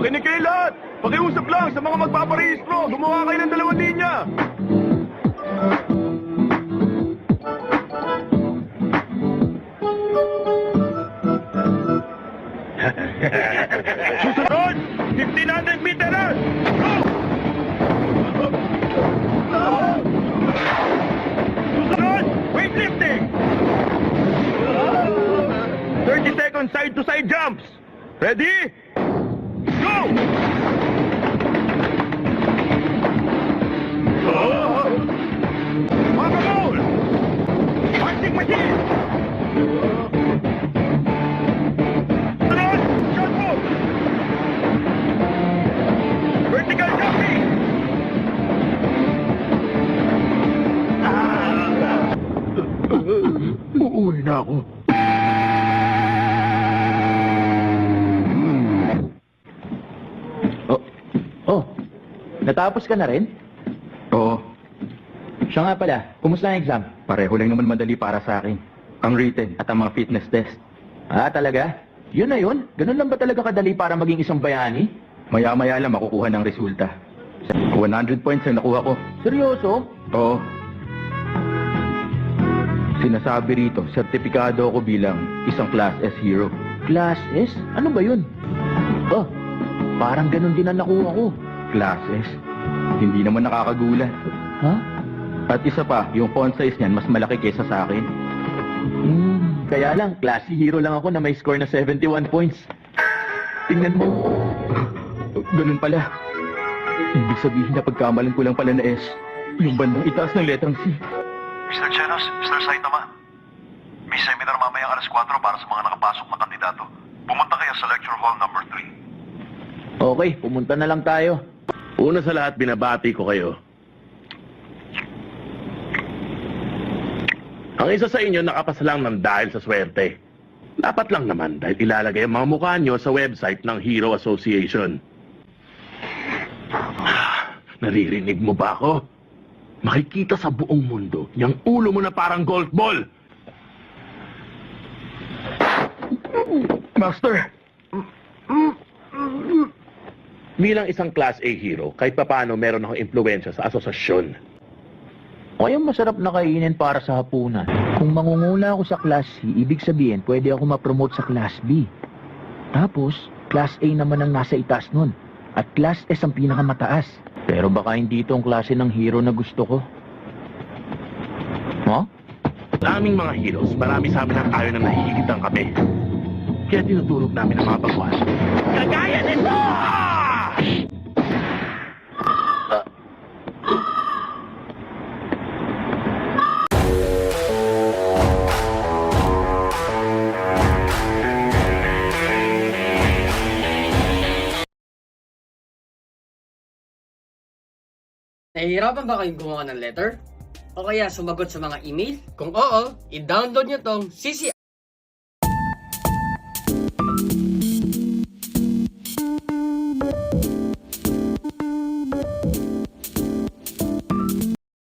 Makinig kayo lahat! Pakiusap lang sa mga magpaparehistro! Gumawa kayo ng 2 linya! Susunod! 1,500 meters! Go! Susunod! Weightlifting! 30 seconds side-to-side jumps! Ready? Go! Whack-a-mole! Punching machine! Sunod! Shot put! Vertical jumping! Uuwi na ako. Oh, natapos ka na rin? Oo, Siya nga pala, kumusta ang exam? pareho lang naman madali para sa akin. Ang written at ang mga fitness test. Ah, talaga? Yun na yun? Ganun lang ba talaga kadali para maging isang bayani? Maya-maya lang makukuha ng resulta. 100 points ang nakuha ko. Seryoso? Oo. Sinasabi rito, sertipikado ako bilang isang Class S hero. Class S? Ano ba yun? Oh, parang ganun din ang nakuha ko. Class S? Hindi naman nakakagulat. Ha? At isa pa, yung font size niyan mas malaki kaysa sa akin. Kaya lang, classy hero lang ako na may score na 71 points. Tingnan mo. Ganun pala. Ibig sabihin na pagkamalan ko lang pala na S. Yung bandang itaas ng letrang C. Mr. Chenos, Mr. Saitama. May seminar mamayang alas 4 para sa mga nakapasok na kandidato. Pumunta kayo sa lecture hall number 3. Okay, pumunta na lang tayo. Una sa lahat, binabati ko kayo. Ang isa sa inyo nakapasa lang ng dahil sa swerte. Dapat lang naman dahil ilalagay ang mga mukha nyo sa website ng Hero Association. Naririnig mo ba ako? Makikita sa buong mundo yung ulo mo na parang golf ball. Master! Bilang isang Class A hero, kahit papaano meron akong impluensya sa asosasyon. Kayang masarap na kainin para sa hapunan. Kung mangunguna ako sa Class C, ibig sabihin pwede ako ma-promote sa Class B. Tapos, Class A naman ang nasa itaas nun. At Class S ang pinakamataas. Pero baka hindi ito ang klase ng hero na gusto ko. Huh? Daming mga heroes, marami sa amin ang ayaw na nahihigit ang kape. Kaya tinutulog namin ang mga bagwas. Kagaya nito! Nahihirapan ba kayong gumawa ng letter? O kaya sumagot sa mga email? Kung oo, i-download nyo tong CC